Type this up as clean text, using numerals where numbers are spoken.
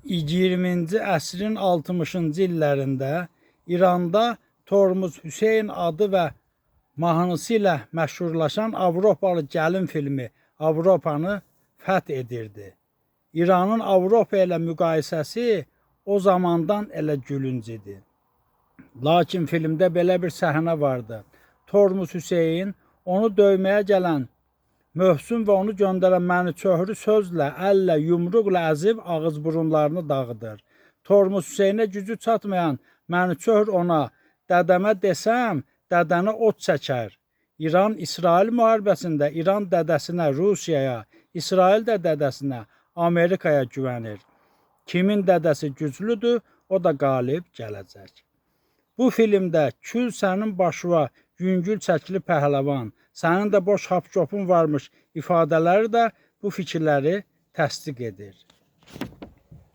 20-ci əsrin 60-cı illərində İranda Tormuz Hüseyn adı və mahnısı ilə məşhurlaşan Avropalı gəlin filmi Avropanı fəth edirdi. İranın Avropa ilə müqayisəsi o zamandan elə gülünc idi. Lakin filmdə belə bir səhnə vardı. Tormuz Hüseyn onu döyməyə gələn Möhsün və onu göndərən Mənüçöhrü sözlə, əllə, yumruqla əzib ağız burunlarını dağıdır. Tormuz Hüseynə gücü çatmayan Mənüçöhr ona, dədəmə desəm, dədəni od çəkər. İran-İsrail müharibəsində İran dədəsinə, Rusiyaya, İsrail də dədəsinə, Amerikaya güvənir. Kimin dədəsi güclüdür, o da qalib gələcək. Bu filmdə kül sənin başına yüngül çəkili pəhləvan, sənin də boş hapkopun varmış ifadələri də bu fikirləri təsdiq edir.